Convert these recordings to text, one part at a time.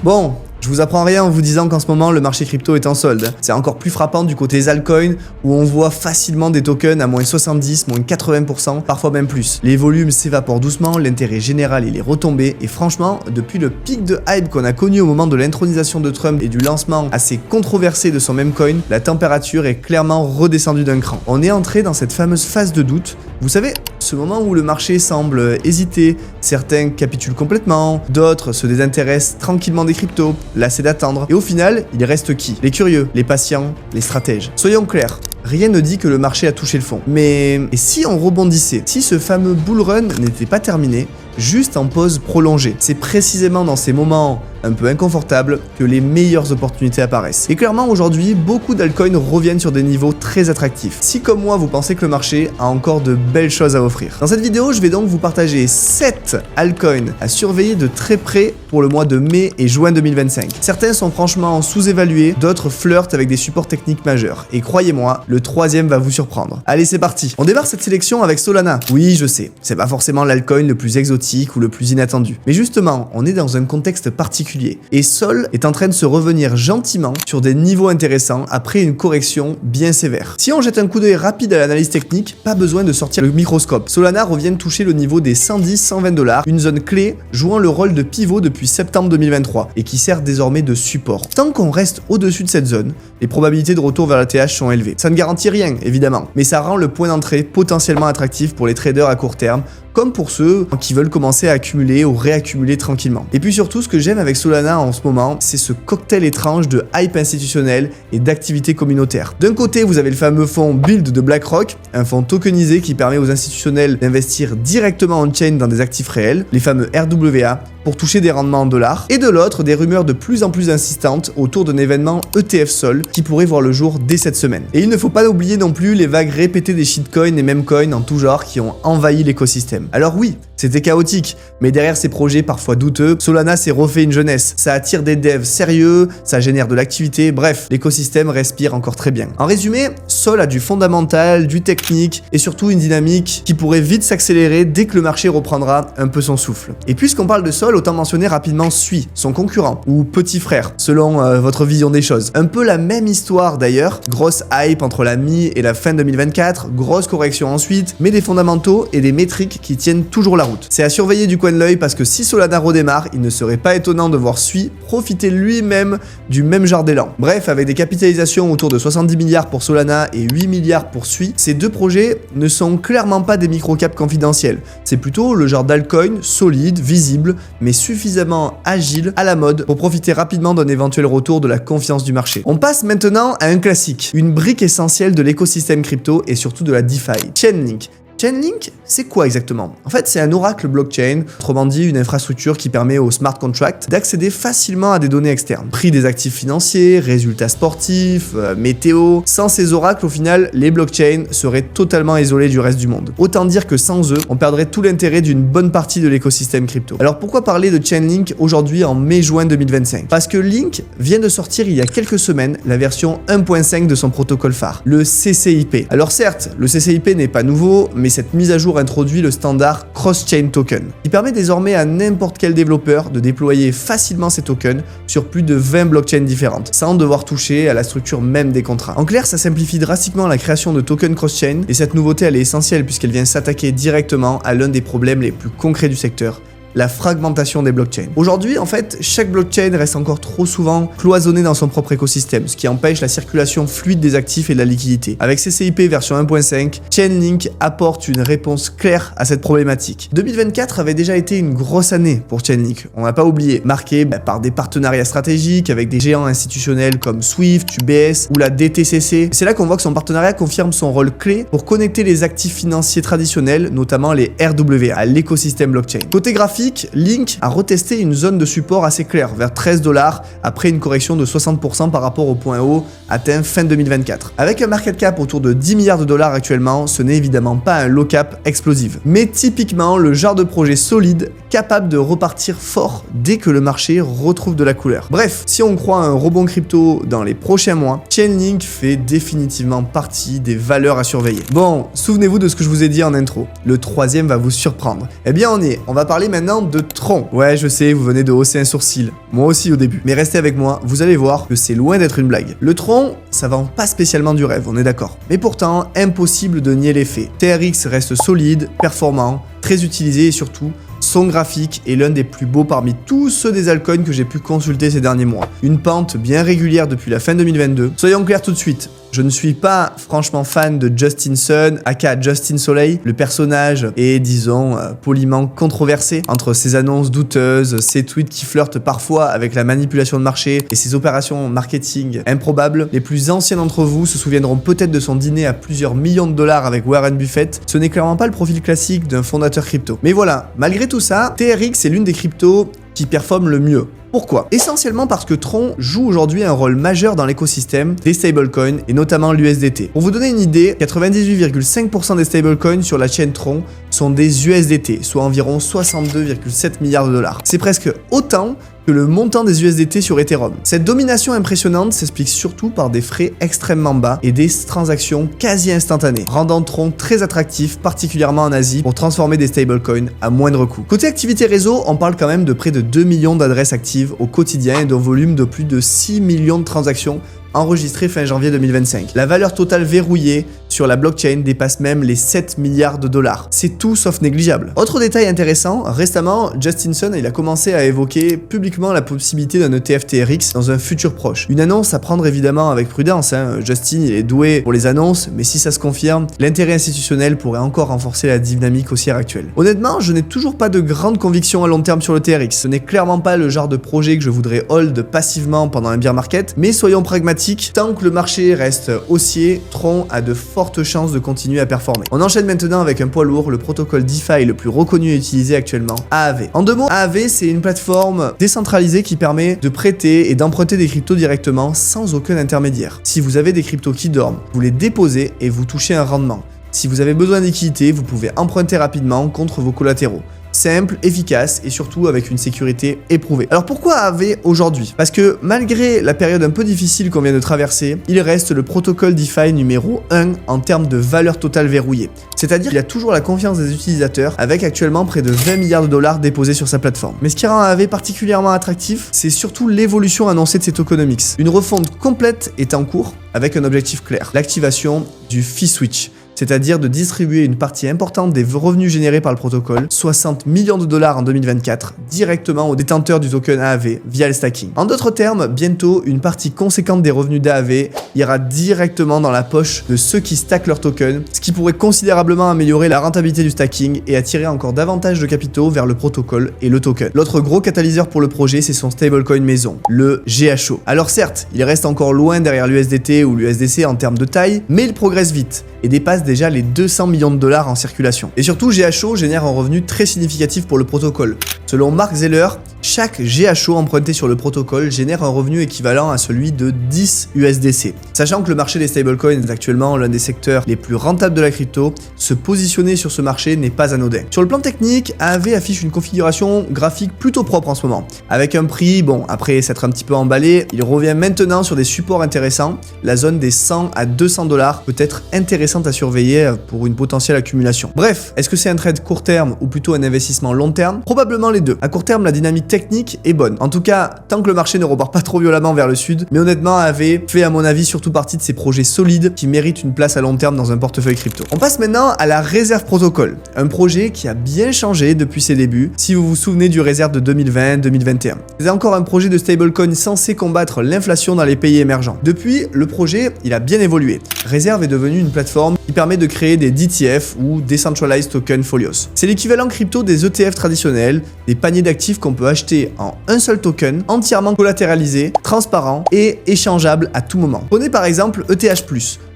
Bon, je vous apprends rien en vous disant qu'en ce moment le marché crypto est en solde. C'est encore plus frappant du côté des altcoins où on voit facilement des tokens à moins 70, moins 80%, parfois même plus. Les volumes s'évaporent doucement, l'intérêt général il est retombé et franchement, depuis le pic de hype qu'on a connu au moment de l'intronisation de Trump et du lancement assez controversé de son meme coin, la température est clairement redescendue d'un cran. On est entré dans cette fameuse phase de doute. Vous savez, ce moment où le marché semble hésiter, certains capitulent complètement, d'autres se désintéressent tranquillement des cryptos, lassés d'attendre, et au final, il reste qui? Les curieux, les patients, les stratèges. Soyons clairs, rien ne dit que le marché a touché le fond. Mais et si on rebondissait? Si ce fameux bull run n'était pas terminé, juste en pause prolongée? C'est précisément dans ces moments un peu inconfortables que les meilleures opportunités apparaissent. Et clairement aujourd'hui, beaucoup d'altcoins reviennent sur des niveaux très attractifs. Si comme moi vous pensez que le marché a encore de belles choses à offrir. Dans cette vidéo, je vais donc vous partager 7 altcoins à surveiller de très près pour le mois de mai et juin 2025. Certains sont franchement sous-évalués, d'autres flirtent avec des supports techniques majeurs. Et croyez-moi, le troisième va vous surprendre. Allez, c'est parti. On démarre cette sélection avec Solana. Oui, je sais, c'est pas forcément l'altcoin le plus exotique ou le plus inattendu. Mais justement, on est dans un contexte particulier. Et Sol est en train de se revenir gentiment sur des niveaux intéressants après une correction bien sévère. Si on jette un coup d'œil rapide à l'analyse technique, pas besoin de sortir le microscope. Solana revient de toucher le niveau des 110-120 $, une zone clé jouant le rôle de pivot depuis septembre 2023 et qui sert désormais de support. Tant qu'on reste au-dessus de cette zone, les probabilités de retour vers la TH sont élevées. Ça ne garantit rien, évidemment, mais ça rend le point d'entrée potentiellement attractif pour les traders à court terme, comme pour ceux qui veulent commencer à accumuler ou réaccumuler tranquillement. Et puis surtout, ce que j'aime avec Solana en ce moment, c'est ce cocktail étrange de hype institutionnel et d'activité communautaire. D'un côté, vous avez le fameux fonds Build de BlackRock, un fonds tokenisé qui permet aux institutionnels d'investir directement on-chain dans des actifs réels, les fameux RWA, pour toucher des rendements en dollars, et de l'autre, des rumeurs de plus en plus insistantes autour d'un événement ETF Sol qui pourrait voir le jour dès cette semaine. Et il ne faut pas oublier non plus les vagues répétées des shitcoins et memecoins en tout genre qui ont envahi l'écosystème. Alors oui, c'était chaotique, mais derrière ces projets parfois douteux, Solana s'est refait une jeunesse. Ça attire des devs sérieux, ça génère de l'activité, bref, l'écosystème respire encore très bien. En résumé, Sol a du fondamental, du technique et surtout une dynamique qui pourrait vite s'accélérer dès que le marché reprendra un peu son souffle. Et puisqu'on parle de Sol, autant mentionner rapidement Sui, son concurrent, ou petit frère, selon votre vision des choses. Un peu la même histoire d'ailleurs, grosse hype entre la mi et la fin 2024, grosse correction ensuite, mais des fondamentaux et des métriques qui tiennent toujours la route. C'est à surveiller du coin de l'œil parce que si Solana redémarre, il ne serait pas étonnant de voir Sui profiter lui-même du même genre d'élan. Bref, avec des capitalisations autour de 70 milliards pour Solana et 8 milliards pour Sui, ces deux projets ne sont clairement pas des microcaps confidentiels. C'est plutôt le genre d'altcoin solide, visible, mais suffisamment agile, à la mode, pour profiter rapidement d'un éventuel retour de la confiance du marché. On passe maintenant à un classique, une brique essentielle de l'écosystème crypto et surtout de la DeFi, Chainlink. Chainlink, c'est quoi exactement? En fait, c'est un oracle blockchain, autrement dit une infrastructure qui permet aux smart contracts d'accéder facilement à des données externes. Prix des actifs financiers, résultats sportifs, météo. Sans ces oracles, au final, les blockchains seraient totalement isolés du reste du monde. Autant dire que sans eux, on perdrait tout l'intérêt d'une bonne partie de l'écosystème crypto. Alors pourquoi parler de Chainlink aujourd'hui en mai-juin 2025? Parce que Link vient de sortir il y a quelques semaines la version 1.5 de son protocole phare, le CCIP. Alors certes, le CCIP n'est pas nouveau, mais cette mise à jour introduit le standard Cross-Chain Token, qui permet désormais à n'importe quel développeur de déployer facilement ces tokens sur plus de 20 blockchains différentes, sans devoir toucher à la structure même des contrats. En clair, ça simplifie drastiquement la création de tokens cross-chain, et cette nouveauté elle est essentielle puisqu'elle vient s'attaquer directement à l'un des problèmes les plus concrets du secteur, la fragmentation des blockchains. Aujourd'hui, en fait, chaque blockchain reste encore trop souvent cloisonné dans son propre écosystème, ce qui empêche la circulation fluide des actifs et de la liquidité. Avec CCIP version 1.5, Chainlink apporte une réponse claire à cette problématique. 2024 avait déjà été une grosse année pour Chainlink, on n'a pas oublié, marquée par des partenariats stratégiques avec des géants institutionnels comme Swift, UBS ou la DTCC. C'est là qu'on voit que son partenariat confirme son rôle clé pour connecter les actifs financiers traditionnels, notamment les RWA, à l'écosystème blockchain. Côté graphique, Link a retesté une zone de support assez claire, vers 13 $ après une correction de 60% par rapport au point haut atteint fin 2024. Avec un market cap autour de 10 milliards de dollars actuellement, ce n'est évidemment pas un low cap explosif, mais typiquement le genre de projet solide capable de repartir fort dès que le marché retrouve de la couleur. Bref, si on croit à un rebond crypto dans les prochains mois, Chainlink fait définitivement partie des valeurs à surveiller. Bon, souvenez-vous de ce que je vous ai dit en intro, le troisième va vous surprendre. Eh bien on va parler maintenant maintenant de Tron. Ouais, je sais, vous venez de hausser un sourcil. Moi aussi au début. Mais restez avec moi, vous allez voir que c'est loin d'être une blague. Le Tron, ça vend pas spécialement du rêve, on est d'accord. Mais pourtant, impossible de nier les faits. TRX reste solide, performant, très utilisé et surtout, son graphique est l'un des plus beaux parmi tous ceux des altcoins que j'ai pu consulter ces derniers mois. Une pente bien régulière depuis la fin 2022. Soyons clairs tout de suite, je ne suis pas franchement fan de Justin Sun, aka Justin Soleil. Le personnage est, disons, poliment controversé entre ses annonces douteuses, ses tweets qui flirtent parfois avec la manipulation de marché et ses opérations marketing improbables. Les plus anciens d'entre vous se souviendront peut-être de son dîner à plusieurs millions de dollars avec Warren Buffett. Ce n'est clairement pas le profil classique d'un fondateur crypto. Mais voilà, malgré tout ça, TRX est l'une des cryptos qui performe le mieux. Pourquoi? Essentiellement parce que Tron joue aujourd'hui un rôle majeur dans l'écosystème des stablecoins et notamment l'USDT. Pour vous donner une idée, 98,5% des stablecoins sur la chaîne Tron sont des USDT, soit environ 62,7 milliards de dollars. C'est presque autant que le montant des USDT sur Ethereum. Cette domination impressionnante s'explique surtout par des frais extrêmement bas et des transactions quasi instantanées, rendant Tron très attractif, particulièrement en Asie, pour transformer des stablecoins à moindre coût. Côté activité réseau, on parle quand même de près de 2 millions d'adresses actives au quotidien et d'un volume de plus de 6 millions de transactions enregistré fin janvier 2025. La valeur totale verrouillée sur la blockchain dépasse même les 7 milliards de dollars. C'est tout sauf négligeable. Autre détail intéressant, récemment, Justin Sun il a commencé à évoquer publiquement la possibilité d'un ETF TRX dans un futur proche. Une annonce à prendre évidemment avec prudence. Justin il est doué pour les annonces, mais si ça se confirme, l'intérêt institutionnel pourrait encore renforcer la dynamique haussière actuelle. Honnêtement, je n'ai toujours pas de grande conviction à long terme sur le TRX. Ce n'est clairement pas le genre de projet que je voudrais hold passivement pendant un bear market, mais soyons pragmatiques. Tant que le marché reste haussier, Tron a de fortes chances de continuer à performer. On enchaîne maintenant avec un poids lourd, le protocole DeFi le plus reconnu et utilisé actuellement, AAV. En deux mots, AAV c'est une plateforme décentralisée qui permet de prêter et d'emprunter des cryptos directement sans aucun intermédiaire. Si vous avez des cryptos qui dorment, vous les déposez et vous touchez un rendement. Si vous avez besoin d'équité, vous pouvez emprunter rapidement contre vos collatéraux. Simple, efficace et surtout avec une sécurité éprouvée. Alors pourquoi AAV aujourd'hui? Parce que malgré la période un peu difficile qu'on vient de traverser, il reste le protocole DeFi numéro 1 en termes de valeur totale verrouillée. C'est-à-dire qu'il a toujours la confiance des utilisateurs avec actuellement près de 20 milliards de dollars déposés sur sa plateforme. Mais ce qui rend AAV particulièrement attractif, c'est surtout l'évolution annoncée de ses tokenomics. Une refonte complète est en cours avec un objectif clair, l'activation du fee switch. C'est-à-dire de distribuer une partie importante des revenus générés par le protocole, 60 millions de dollars en 2024, directement aux détenteurs du token AAV via le stacking. En d'autres termes, bientôt, une partie conséquente des revenus d'AAV ira directement dans la poche de ceux qui stackent leur token, ce qui pourrait considérablement améliorer la rentabilité du stacking et attirer encore davantage de capitaux vers le protocole et le token. L'autre gros catalyseur pour le projet, c'est son stablecoin maison, le GHO. Alors certes, il reste encore loin derrière l'USDT ou l'USDC en termes de taille, mais il progresse vite et dépasse déjà les 200 millions de dollars en circulation. Et surtout, GHO génère un revenu très significatif pour le protocole. Selon Mark Zeller, chaque GHO emprunté sur le protocole génère un revenu équivalent à celui de 10 USDC. Sachant que le marché des stablecoins est actuellement l'un des secteurs les plus rentables de la crypto, se positionner sur ce marché n'est pas anodin. Sur le plan technique, AAV affiche une configuration graphique plutôt propre en ce moment. Avec un prix, bon, après s'être un petit peu emballé, il revient maintenant sur des supports intéressants. La zone des 100 à 200 dollars peut être intéressante à surveiller pour une potentielle accumulation. Bref, est-ce que c'est un trade court terme ou plutôt un investissement long terme? Probablement les deux. À court terme, la dynamique technique est bonne. En tout cas, tant que le marché ne repart pas trop violemment vers le sud, mais honnêtement, AAV fait à mon avis surtout partie de ces projets solides qui méritent une place à long terme dans un portefeuille crypto. On passe maintenant à la Reserve Protocol, un projet qui a bien changé depuis ses débuts, si vous vous souvenez du Reserve de 2020-2021. C'est encore un projet de stablecoin censé combattre l'inflation dans les pays émergents. Depuis, le projet, il a bien évolué. Reserve est devenu une plateforme qui permet de créer des DTF ou Decentralized Token Folios. C'est l'équivalent crypto des ETF traditionnels, des paniers d'actifs qu'on peut acheter en un seul token, entièrement collatéralisé, transparent et échangeable à tout moment. Prenez par exemple ETH+.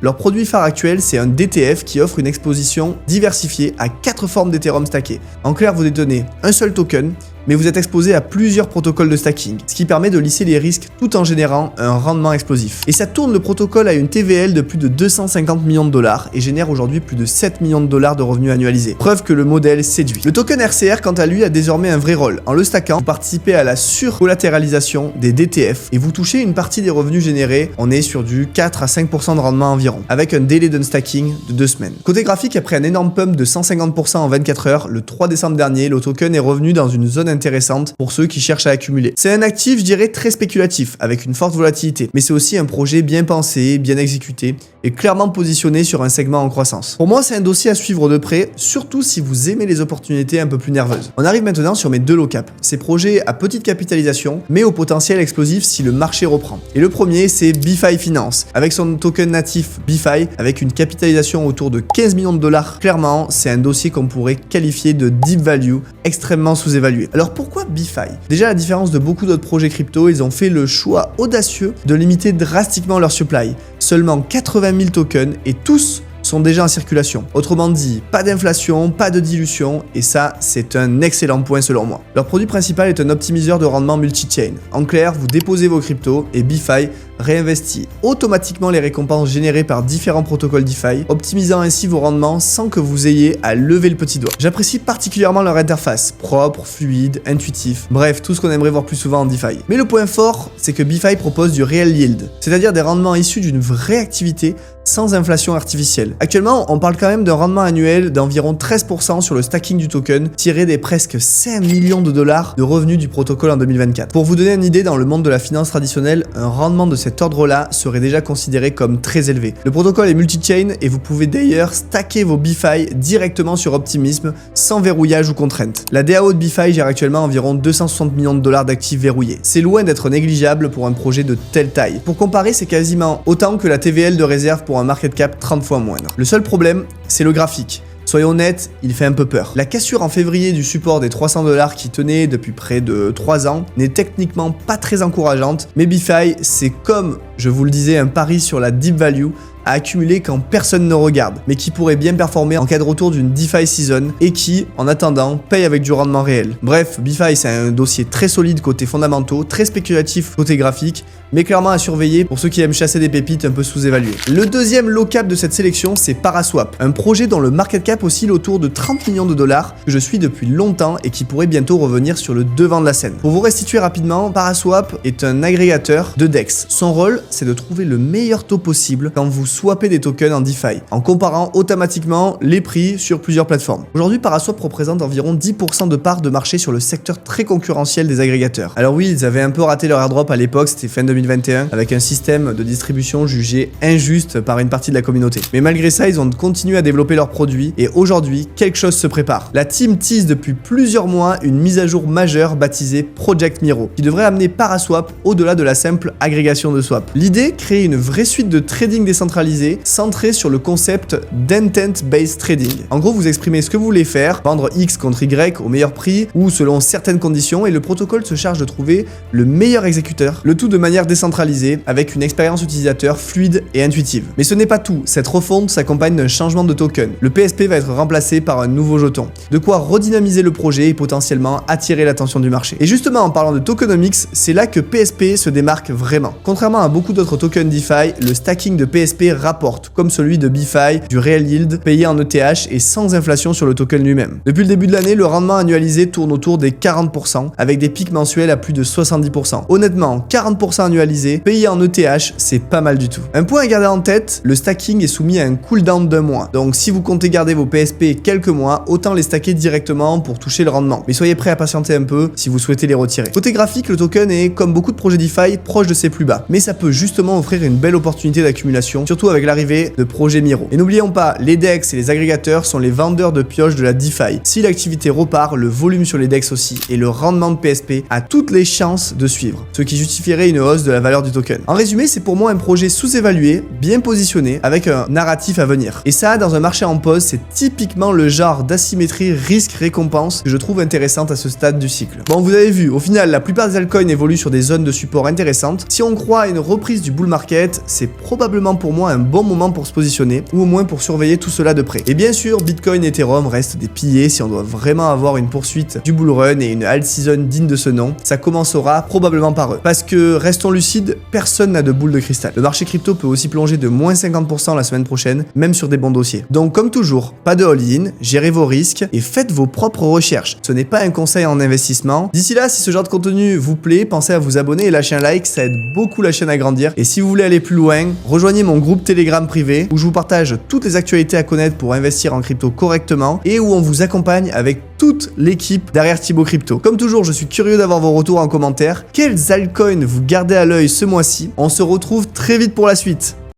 Leur produit phare actuel, c'est un DTF qui offre une exposition diversifiée à 4 formes d'Ethereum stackées. En clair, vous détenez un seul token, mais vous êtes exposé à plusieurs protocoles de stacking, ce qui permet de lisser les risques tout en générant un rendement explosif. Et ça tourne le protocole à une TVL de plus de 250 millions de dollars et génère aujourd'hui plus de 7 millions de dollars de revenus annualisés. Preuve que le modèle séduit. Le token RCR, quant à lui, a désormais un vrai rôle. En le stackant, vous participez à la surcollatéralisation des DTF et vous touchez une partie des revenus générés. On est sur du 4 à 5% de rendement environ. environ, avec un délai d'unstacking de 2 semaines. Côté graphique, après un énorme pump de 150% en 24 heures, le 3 décembre dernier, le token est revenu dans une zone intéressante pour ceux qui cherchent à accumuler. C'est un actif, je dirais, très spéculatif, avec une forte volatilité, mais c'est aussi un projet bien pensé, bien exécuté, et clairement positionné sur un segment en croissance. Pour moi, c'est un dossier à suivre de près, surtout si vous aimez les opportunités un peu plus nerveuses. On arrive maintenant sur mes 2 low cap. Ces projets à petite capitalisation, mais au potentiel explosif si le marché reprend. Et le premier, c'est BeFi Finance, avec son token natif BeFi, avec une capitalisation autour de 15 millions de dollars. Clairement, c'est un dossier qu'on pourrait qualifier de deep value, extrêmement sous-évalué. Alors pourquoi BeFi? Déjà, à la différence de beaucoup d'autres projets crypto, ils ont fait le choix audacieux de limiter drastiquement leur supply. Seulement 80 000 tokens et tous sont déjà en circulation. Autrement dit, pas d'inflation, pas de dilution, et ça, c'est un excellent point selon moi. Leur produit principal est un optimiseur de rendement multi-chain. En clair, vous déposez vos cryptos et BeFi réinvestit automatiquement les récompenses générées par différents protocoles DeFi, optimisant ainsi vos rendements sans que vous ayez à lever le petit doigt. J'apprécie particulièrement leur interface, propre, fluide, intuitif, bref, tout ce qu'on aimerait voir plus souvent en DeFi. Mais le point fort, c'est que BeFi propose du real yield, c'est-à-dire des rendements issus d'une vraie activité sans inflation artificielle. Actuellement, on parle quand même d'un rendement annuel d'environ 13% sur le stacking du token, tiré des presque 5 millions de dollars de revenus du protocole en 2024. Pour vous donner une idée, dans le monde de la finance traditionnelle, un rendement de cet ordre-là serait déjà considéré comme très élevé. Le protocole est multi-chain et vous pouvez d'ailleurs stacker vos BeFi directement sur Optimism sans verrouillage ou contrainte. La DAO de BeFi gère actuellement environ 260 millions de dollars d'actifs verrouillés. C'est loin d'être négligeable pour un projet de telle taille. Pour comparer, c'est quasiment autant que la TVL de réserve pour un market cap 30 fois moindre. Le seul problème, c'est le graphique. Soyons honnêtes, il fait un peu peur. La cassure en février du support des 300 $ qui tenait depuis près de 3 ans n'est techniquement pas très encourageante, mais BeFi, c'est comme, je vous le disais, un pari sur la deep value à accumuler quand personne ne regarde, mais qui pourrait bien performer en cas de retour d'une DeFi season et qui, en attendant, paye avec du rendement réel. Bref, BeFi, c'est un dossier très solide côté fondamentaux, très spéculatif côté graphique, mais clairement à surveiller pour ceux qui aiment chasser des pépites un peu sous-évaluées. Le deuxième low cap de cette sélection, c'est Paraswap, un projet dont le market cap oscille autour de 30 millions de dollars que je suis depuis longtemps et qui pourrait bientôt revenir sur le devant de la scène. Pour vous restituer rapidement, Paraswap est un agrégateur de DEX. Son rôle, c'est de trouver le meilleur taux possible quand vous swappez des tokens en DeFi, en comparant automatiquement les prix sur plusieurs plateformes. Aujourd'hui, Paraswap représente environ 10% de part de marché sur le secteur très concurrentiel des agrégateurs. Alors oui, ils avaient un peu raté leur airdrop à l'époque, c'était fin 2021, avec un système de distribution jugé injuste par une partie de la communauté. Mais malgré ça, ils ont continué à développer leurs produits et aujourd'hui, quelque chose se prépare. La team tease depuis plusieurs mois une mise à jour majeure baptisée Project Miro, qui devrait amener Paraswap au-delà de la simple agrégation de swap. L'idée, créer une vraie suite de trading décentralisé centré sur le concept d'intent-based trading. En gros, vous exprimez ce que vous voulez faire, vendre X contre Y au meilleur prix ou selon certaines conditions, et le protocole se charge de trouver le meilleur exécuteur, le tout de manière décentralisée avec une expérience utilisateur fluide et intuitive. Mais ce n'est pas tout, cette refonte s'accompagne d'un changement de token. Le PSP va être remplacé par un nouveau jeton, de quoi redynamiser le projet et potentiellement attirer l'attention du marché. Et justement, en parlant de tokenomics, c'est là que PSP se démarque vraiment. Contrairement à beaucoup d'autres tokens DeFi, le stacking de PSP rapporte, comme celui de BeFi, du real yield payé en ETH et sans inflation sur le token lui-même. Depuis le début de l'année, le rendement annualisé tourne autour des 40%, avec des pics mensuels à plus de 70%. Honnêtement, 40% annualisé, payé en ETH, c'est pas mal du tout. Un point à garder en tête, le stacking est soumis à un cooldown d'1 mois. Donc si vous comptez garder vos PSP quelques mois, autant les stacker directement pour toucher le rendement. Mais soyez prêts à patienter un peu si vous souhaitez les retirer. Côté graphique, le token est, comme beaucoup de projets DeFi, proche de ses plus bas. Mais ça peut justement offrir une belle opportunité d'accumulation, surtout avec l'arrivée de projets Miro. Et n'oublions pas, les DEX et les agrégateurs sont les vendeurs de pioches de la DeFi. Si l'activité repart, le volume sur les DEX aussi et le rendement de PSP a toutes les chances de suivre, ce qui justifierait une hausse de la valeur du token. En résumé, c'est pour moi un projet sous-évalué, bien positionné, avec un narratif à venir. Et ça, dans un marché en pause, c'est typiquement le genre d'asymétrie risque-récompense que je trouve intéressante à ce stade du cycle. Bon, vous avez vu, au final, la plupart des altcoins évoluent sur des zones de support intéressantes. Si on croit à une reprise du bull market, c'est probablement pour moi un bon moment pour se positionner, ou au moins pour surveiller tout cela de près. Et bien sûr, Bitcoin et Ethereum restent des piliers si on doit vraiment avoir une poursuite du bull run et une alt season digne de ce nom. Ça commencera probablement par eux. Parce que, restons lucides, personne n'a de boule de cristal. Le marché crypto peut aussi plonger de moins 50% la semaine prochaine, même sur des bons dossiers. Donc comme toujours, pas de all-in, gérez vos risques et faites vos propres recherches. Ce n'est pas un conseil en investissement. D'ici là, si ce genre de contenu vous plaît, pensez à vous abonner et lâcher un like, ça aide beaucoup la chaîne à grandir. Et si vous voulez aller plus loin, rejoignez mon groupe groupe Telegram privé où je vous partage toutes les actualités à connaître pour investir en crypto correctement et où on vous accompagne avec toute l'équipe derrière Thibaut Crypto. Comme toujours, je suis curieux d'avoir vos retours en commentaire. Quels altcoins vous gardez à l'œil ce mois-ci? On se retrouve très vite pour la suite.